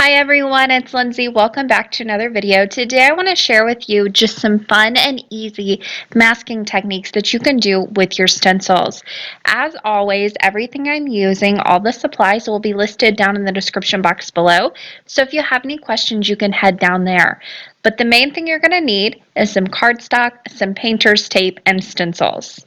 Hi everyone, it's Lindsay. Welcome back to another video. Today I want to share with you just some fun and easy masking techniques that you can do with your stencils. As always, everything I'm using, all the supplies will be listed down in the description box below. So if you have any questions, you can head down there. But the main thing you're going to need is some cardstock, some painter's tape, and stencils.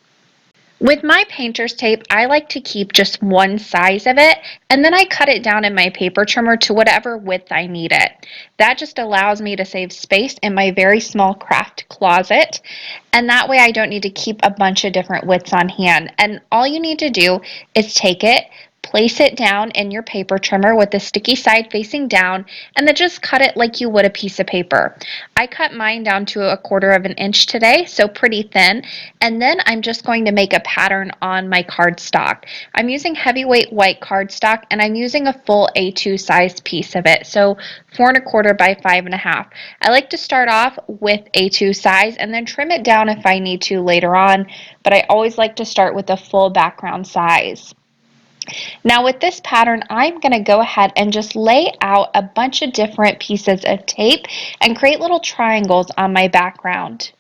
With my painter's tape, I like to keep just one size of it, and then I cut it down in my paper trimmer to whatever width I need it. That just allows me to save space in my very small craft closet, and that way I don't need to keep a bunch of different widths on hand. And all you need to do is take it, place it down in your paper trimmer with the sticky side facing down, and then just cut it like you would a piece of paper. I cut mine down to 1/4 of an inch today, so pretty thin, and then I'm just going to make a pattern on my cardstock. I'm using heavyweight white cardstock, and I'm using a full A2 size piece of it, so 4 1/4 by 5 1/2. I like to start off with A2 size and then trim it down if I need to later on, but I always like to start with a full background size. Now with this pattern, I'm going to go ahead and just lay out a bunch of different pieces of tape and create little triangles on my background.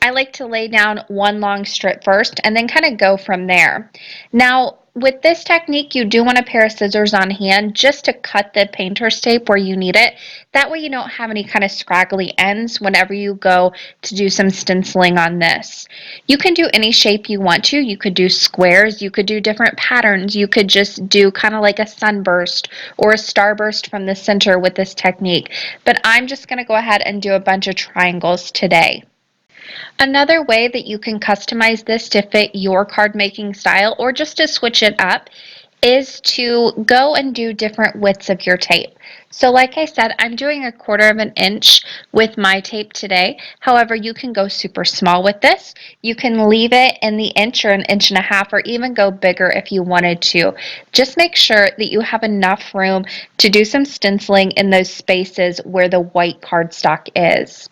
I like to lay down one long strip first and then kind of go from there. Now, with this technique, you do want a pair of scissors on hand just to cut the painter's tape where you need it. That way you don't have any kind of scraggly ends whenever you go to do some stenciling on this. You can do any shape you want to. You could do squares, you could do different patterns, you could just do kind of like a sunburst or a starburst from the center with this technique. But I'm just going to go ahead and do a bunch of triangles today. Another way that you can customize this to fit your card making style or just to switch it up is to go and do different widths of your tape. So like I said, I'm doing 1/4 of an inch with my tape today. However, you can go super small with this. You can leave it in the inch or an inch and a half, or even go bigger if you wanted to. Just make sure that you have enough room to do some stenciling in those spaces where the white cardstock is.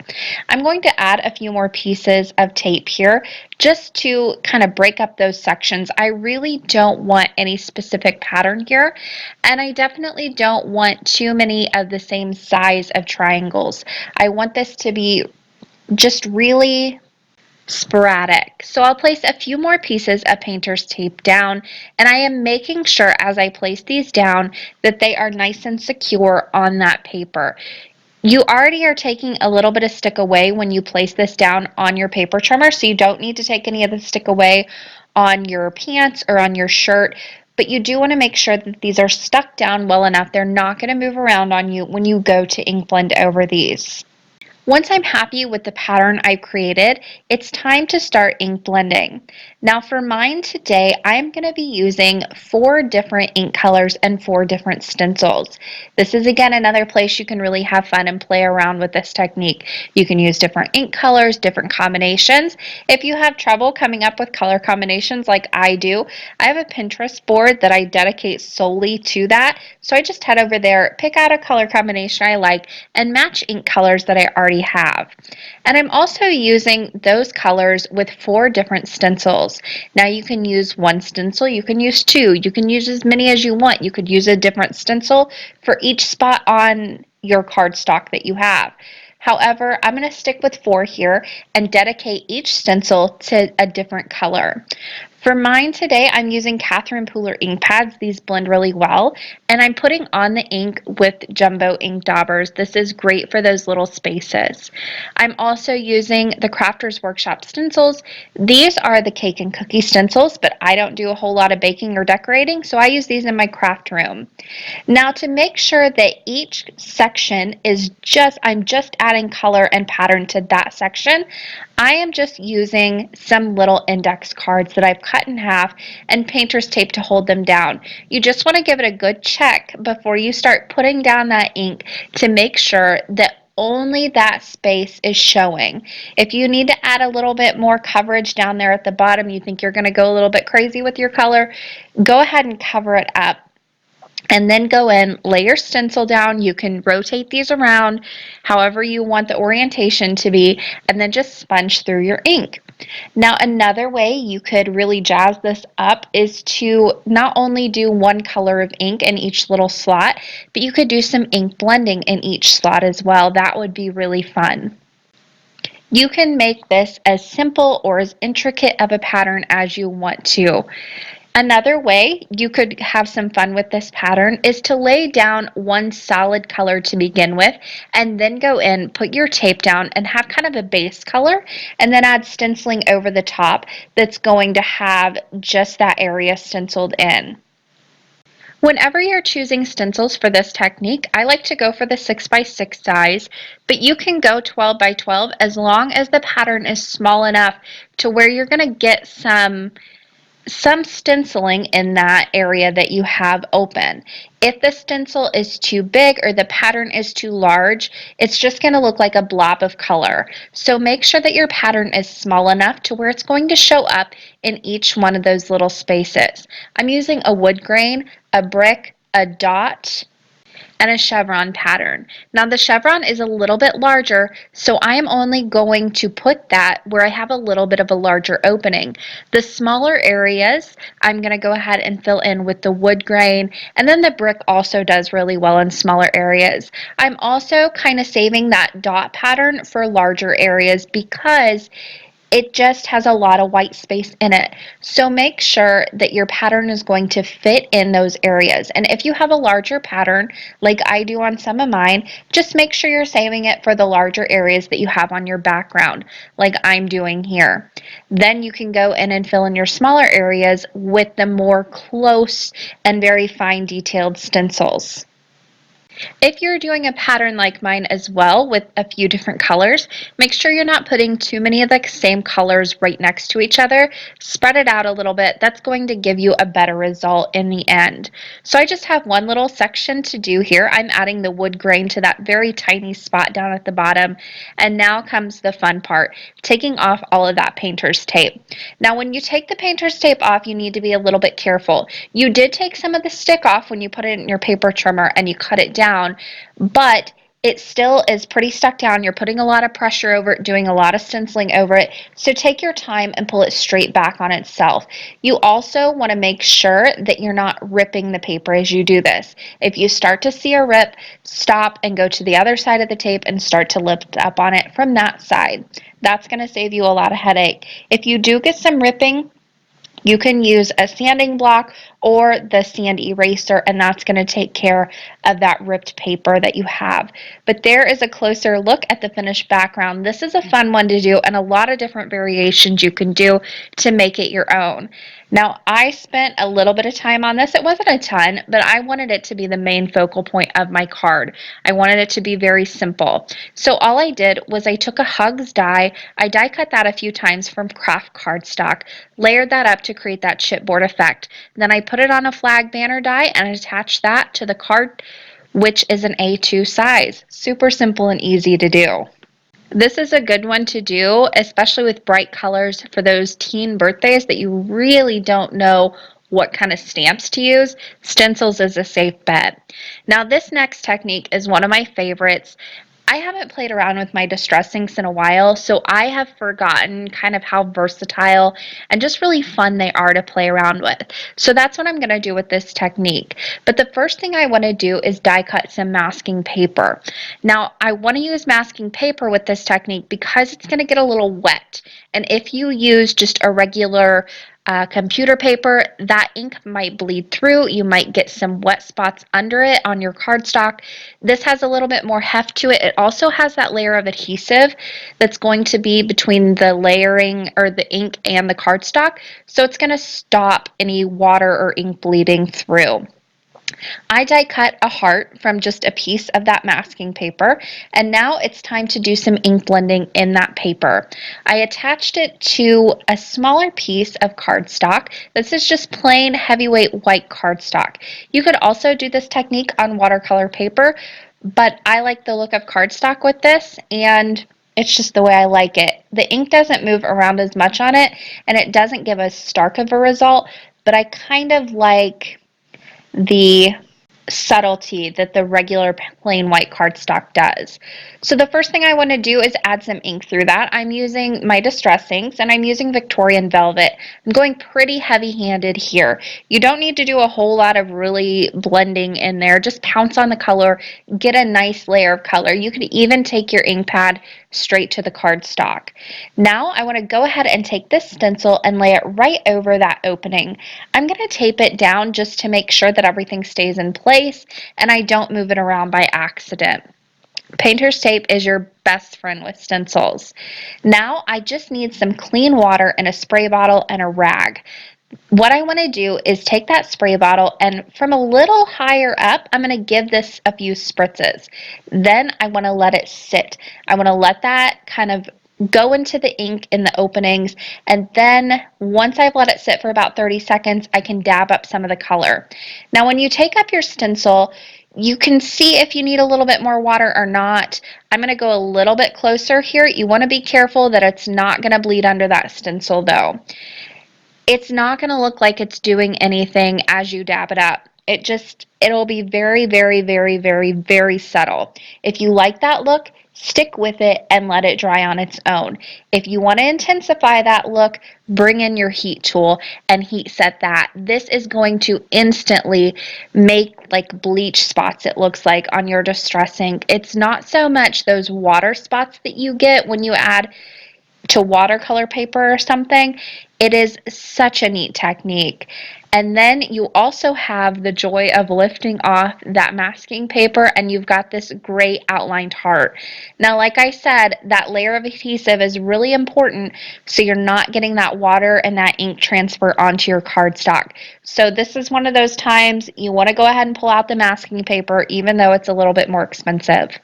I'm going to add a few more pieces of tape here just to kind of break up those sections. I really don't want any specific pattern here, and I definitely don't want too many of the same size of triangles. I want this to be just really sporadic. So I'll place a few more pieces of painter's tape down, and I am making sure as I place these down that they are nice and secure on that paper. You already are taking a little bit of stick away when you place this down on your paper trimmer, so you don't need to take any of the stick away on your pants or on your shirt, but you do want to make sure that these are stuck down well enough. They're not going to move around on you when you go to ink blend over these. Once I'm happy with the pattern I've created, it's time to start ink blending. Now for mine today, I'm going to be using 4 different ink colors and 4 different stencils. This is again another place you can really have fun and play around with this technique. You can use different ink colors, different combinations. If you have trouble coming up with color combinations like I do, I have a Pinterest board that I dedicate solely to that. So I just head over there, pick out a color combination I like, and match ink colors that I already have. And I'm also using those colors with 4 different stencils. Now you can use 1 stencil, you can use 2, you can use as many as you want. You could use a different stencil for each spot on your cardstock that you have. However, I'm going to stick with 4 here and dedicate each stencil to a different color. For mine today, I'm using Catherine Pooler ink pads. These blend really well, and I'm putting on the ink with jumbo ink daubers. This is great for those little spaces. I'm also using the Crafters Workshop stencils. These are the cake and cookie stencils, but I don't do a whole lot of baking or decorating, so I use these in my craft room. Now to make sure that each section is I'm just adding color and pattern to that section, I am just using some little index cards that I've cut in half and painter's tape to hold them down. You just want to give it a good check before you start putting down that ink to make sure that only that space is showing. If you need to add a little bit more coverage down there at the bottom, you think you're going to go a little bit crazy with your color, go ahead and cover it up. And then go in, lay your stencil down. You can rotate these around however you want the orientation to be, and then just sponge through your ink. Now, another way you could really jazz this up is to not only do one color of ink in each little slot, but you could do some ink blending in each slot as well. That would be really fun. You can make this as simple or as intricate of a pattern as you want to. Another way you could have some fun with this pattern is to lay down one solid color to begin with, and then go in, put your tape down, and have kind of a base color, and then add stenciling over the top that's going to have just that area stenciled in. Whenever you're choosing stencils for this technique, I like to go for the 6x6 size, but you can go 12x12 as long as the pattern is small enough to where you're going to get some stenciling in that area that you have open. If the stencil is too big or the pattern is too large, it's just going to look like a blob of color. So make sure that your pattern is small enough to where it's going to show up in each one of those little spaces. I'm using a wood grain, a brick, a dot, and a chevron pattern. Now the chevron is a little bit larger, so I am only going to put that where I have a little bit of a larger opening. The smaller areas, I'm going to go ahead and fill in with the wood grain, and then the brick also does really well in smaller areas. I'm also kind of saving that dot pattern for larger areas because it just has a lot of white space in it. So make sure that your pattern is going to fit in those areas. And if you have a larger pattern, like I do on some of mine, just make sure you're saving it for the larger areas that you have on your background, like I'm doing here. Then you can go in and fill in your smaller areas with the more close and very fine detailed stencils. If you're doing a pattern like mine as well with a few different colors, make sure you're not putting too many of the same colors right next to each other. Spread it out a little bit. That's going to give you a better result in the end. So I just have one little section to do here. I'm adding the wood grain to that very tiny spot down at the bottom. And now comes the fun part, taking off all of that painter's tape. Now when you take the painter's tape off, you need to be a little bit careful. You did take some of the stick off when you put it in your paper trimmer and you cut it down, but it still is pretty stuck down. You're putting a lot of pressure over it, doing a lot of stenciling over it. So take your time and pull it straight back on itself. You also want to make sure that you're not ripping the paper as you do this. If you start to see a rip, stop and go to the other side of the tape and start to lift up on it from that side. That's going to save you a lot of headache. If you do get some ripping, you can use a sanding block or the sand eraser, and that's going to take care of that ripped paper that you have. But there is a closer look at the finished background. This is a fun one to do, and a lot of different variations you can do to make it your own. Now, I spent a little bit of time on this. It wasn't a ton, but I wanted it to be the main focal point of my card. I wanted it to be very simple. So all I did was I took a Hugs die. I die cut that a few times from craft cardstock, layered that up to create that chipboard effect. Then I put it on a flag banner die and attached that to the card, which is an A2 size. Super simple and easy to do. This is a good one to do, especially with bright colors for those teen birthdays that you really don't know what kind of stamps to use. Stencils is a safe bet. Now this next technique is one of my favorites. I haven't played around with my distress inks in a while, so I have forgotten kind of how versatile and just really fun they are to play around with. So that's what I'm going to do with this technique. But the first thing I want to do is die cut some masking paper. Now I want to use masking paper with this technique because it's going to get a little wet. And if you use just a regular computer paper, that ink might bleed through. You might get some wet spots under it on your cardstock. This has a little bit more heft to it. It also has that layer of adhesive that's going to be between the layering or the ink and the cardstock. So it's going to stop any water or ink bleeding through. I die cut a heart from just a piece of that masking paper, and now it's time to do some ink blending in that paper. I attached it to a smaller piece of cardstock. This is just plain heavyweight white cardstock. You could also do this technique on watercolor paper, but I like the look of cardstock with this, and it's just the way I like it. The ink doesn't move around as much on it, and it doesn't give as stark of a result, but I kind of like the subtlety that the regular plain white cardstock does. So the first thing I want to do is add some ink through that. I'm using my Distress inks and I'm using Victorian Velvet. I'm going pretty heavy-handed here. You don't need to do a whole lot of really blending in there. Just pounce on the color, get a nice layer of color. You can even take your ink pad straight to the cardstock. Now I want to go ahead and take this stencil and lay it right over that opening. I'm going to tape it down just to make sure that everything stays in place and I don't move it around by accident. Painter's tape is your best friend with stencils. Now I just need some clean water and a spray bottle and a rag. What I want to do is take that spray bottle and from a little higher up, I'm going to give this a few spritzes. Then I want to let it sit. I want to let that kind of go into the ink in the openings, and then once I've let it sit for about 30 seconds, I can dab up some of the color. Now when you take up your stencil, you can see if you need a little bit more water or not. I'm going to go a little bit closer here. You want to be careful that it's not going to bleed under that stencil though. It's not going to look like it's doing anything as you dab it up. It'll be very, very, very, very, very subtle. If you like that look, stick with it and let it dry on its own. If you want to intensify that look, bring in your heat tool and heat set that. This is going to instantly make like bleach spots, it looks like, on your Distress ink. It's not so much those water spots that you get when you add to watercolor paper or something. It is such a neat technique. And then you also have the joy of lifting off that masking paper and you've got this great outlined heart. Now, like I said, that layer of adhesive is really important so you're not getting that water and that ink transfer onto your cardstock. So this is one of those times you want to go ahead and pull out the masking paper even though it's a little bit more expensive.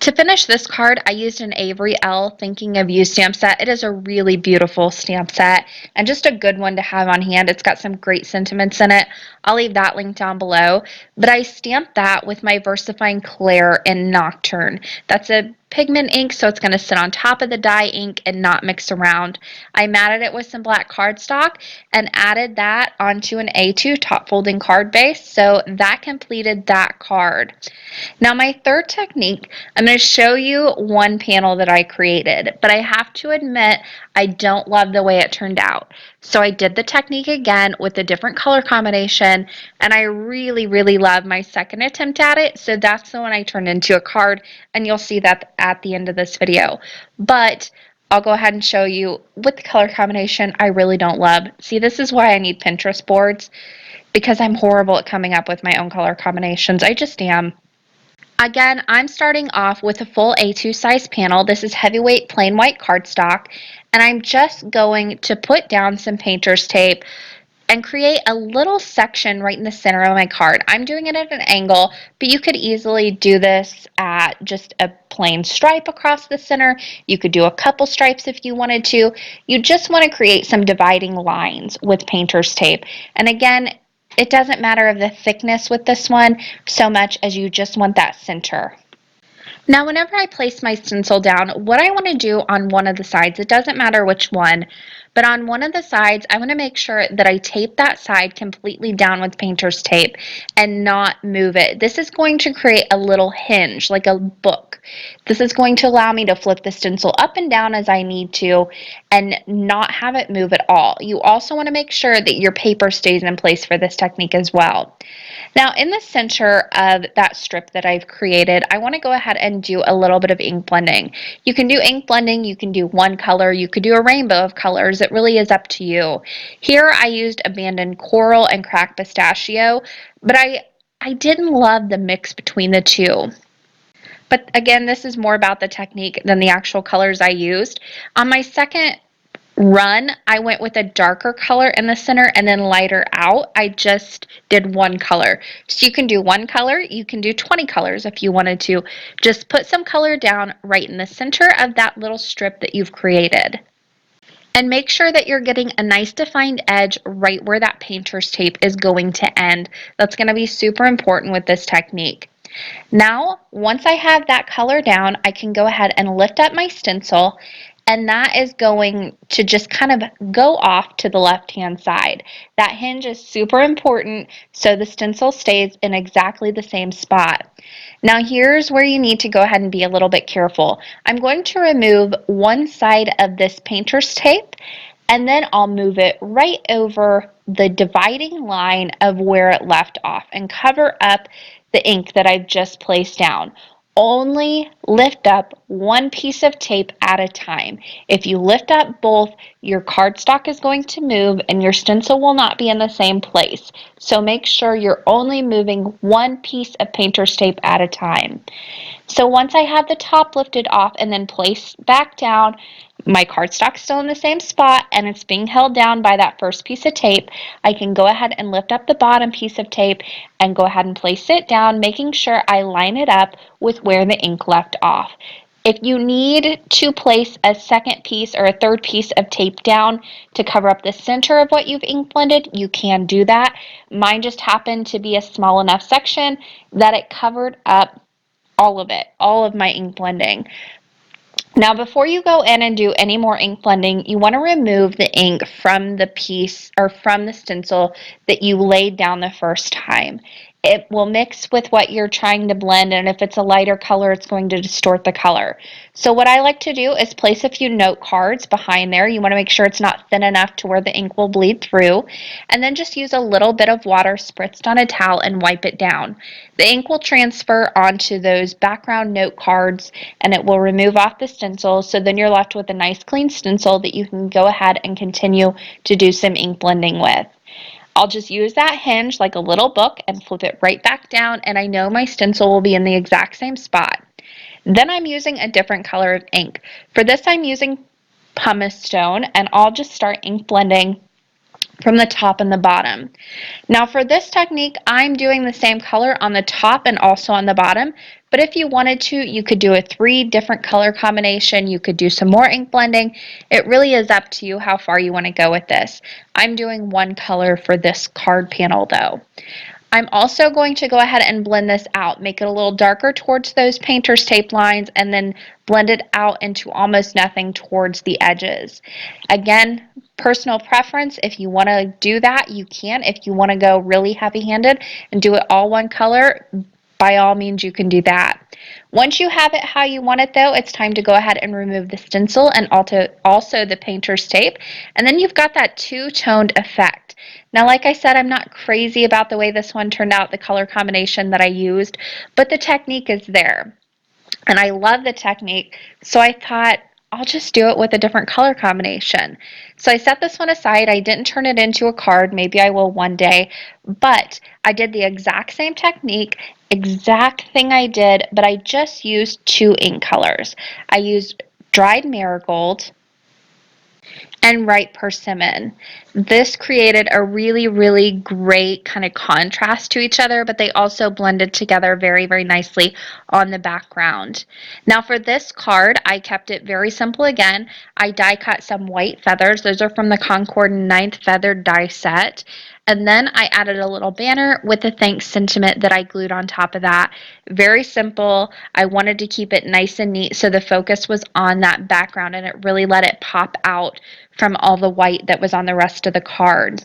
To finish this card, I used an Avery Elle Thinking of You stamp set. It is a really beautiful stamp set and just a good one to have on hand. It's got some great sentiments in it. I'll leave that link down below. But I stamped that with my VersaFine Clair in Nocturne. That's a pigment ink, so it's going to sit on top of the dye ink and not mix around. I matted it with some black cardstock and added that onto an A2 top folding card base, so that completed that card. Now my third technique, I'm going to show you one panel that I created, but I have to admit I don't love the way it turned out. So I did the technique again with a different color combination, and I really, really love my second attempt at it, so that's the one I turned into a card, and you'll see that at the end of this video. But I'll go ahead and show you with the color combination I really don't love. See, this is why I need Pinterest boards, because I'm horrible at coming up with my own color combinations. I just am. Again, I'm starting off with a full A2 size panel. This is heavyweight plain white cardstock, and I'm just going to put down some painter's tape and create a little section right in the center of my card. I'm doing it at an angle, but you could easily do this at just a plain stripe across the center. You could do a couple stripes if you wanted to. You just want to create some dividing lines with painter's tape. And again, it doesn't matter of the thickness with this one so much as you just want that center. Now, whenever I place my stencil down, what I want to do on one of the sides, it doesn't matter which one, but on one of the sides, I want to make sure that I tape that side completely down with painter's tape and not move it. This is going to create a little hinge, like a book. This is going to allow me to flip the stencil up and down as I need to and not have it move at all. You also want to make sure that your paper stays in place for this technique as well. Now, in the center of that strip that I've created, I want to go ahead and do a little bit of ink blending. You can do ink blending, you can do one color, you could do a rainbow of colors. It really is up to you. Here I used Abandoned Coral and Cracked Pistachio, but I didn't love the mix between the two. But again, this is more about the technique than the actual colors I used. On my second run, I went with a darker color in the center and then lighter out. I just did one color. So you can do one color, you can do 20 colors if you wanted to. Just put some color down right in the center of that little strip that you've created. And make sure that you're getting a nice defined edge right where that painter's tape is going to end. That's going to be super important with this technique. Now, once I have that color down, I can go ahead and lift up my stencil and that is going to just kind of go off to the left-hand side. That hinge is super important so the stencil stays in exactly the same spot. Now here's where you need to go ahead and be a little bit careful. I'm going to remove one side of this painter's tape, and then I'll move it right over the dividing line of where it left off and cover up the ink that I've just placed down. Only lift up one piece of tape at a time. If you lift up both, your cardstock is going to move and your stencil will not be in the same place. So make sure you're only moving one piece of painter's tape at a time. So once I have the top lifted off and then placed back down, my cardstock's still in the same spot and it's being held down by that first piece of tape, I can go ahead and lift up the bottom piece of tape and go ahead and place it down, making sure I line it up with where the ink left off. If you need to place a second piece or a third piece of tape down to cover up the center of what you've ink blended, you can do that. Mine just happened to be a small enough section that it covered up all of it, all of my ink blending. Now, before you go in and do any more ink blending, you want to remove the ink from the piece or from the stencil that you laid down the first time. It will mix with what you're trying to blend, and if it's a lighter color, it's going to distort the color. So what I like to do is place a few note cards behind there. You want to make sure it's not thin enough to where the ink will bleed through, and then just use a little bit of water spritzed on a towel and wipe it down. The ink will transfer onto those background note cards and it will remove off the stencil, so then you're left with a nice clean stencil that you can go ahead and continue to do some ink blending with. I'll just use that hinge like a little book and flip it right back down, and I know my stencil will be in the exact same spot. Then I'm using a different color of ink. For this I'm using pumice stone, and I'll just start ink blending from the top and the bottom. Now for this technique, I'm doing the same color on the top and also on the bottom, but if you wanted to, you could do a 3 different color combination. You could do some more ink blending. It really is up to you how far you want to go with this. I'm doing one color for this card panel though. I'm also going to go ahead and blend this out, make it a little darker towards those painter's tape lines, and then blend it out into almost nothing towards the edges. Again, personal preference. If you want to do that, you can. If you want to go really heavy-handed and do it all one color, by all means you can do that. Once you have it how you want it though, it's time to go ahead and remove the stencil and also the painter's tape, and then you've got that two-toned effect. Now, like I said, I'm not crazy about the way this one turned out, the color combination that I used, but the technique is there. And I love the technique, so I thought I'll just do it with a different color combination. So I set this one aside. I didn't turn it into a card. Maybe I will one day, but I did the exact same technique, exact thing I did, but I just used 2 ink colors. I used dried marigold and ripe persimmon. This created a really, really great kind of contrast to each other, but they also blended together very, very nicely on the background. Now for this card, I kept it very simple again. I die cut some white feathers. Those are from the Concord 9th Feathered Die Set. And then I added a little banner with a thanks sentiment that I glued on top of that. Very simple. I wanted to keep it nice and neat so the focus was on that background and it really let it pop out from all the white that was on the rest of the card.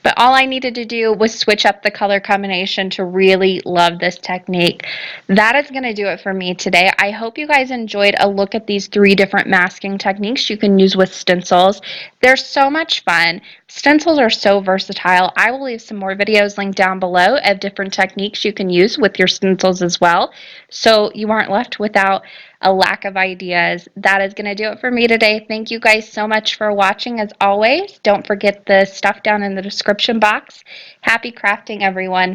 But all I needed to do was switch up the color combination to really love this technique. That is going to do it for me today. I hope you guys enjoyed a look at these 3 different masking techniques you can use with stencils. They're so much fun. Stencils are so versatile. I will leave some more videos linked down below of different techniques you can use with your stencils as well, so you aren't left without a lack of ideas. That is going to do it for me today. Thank you guys so much for watching. As always, don't forget the stuff down in the description box. Happy crafting, everyone.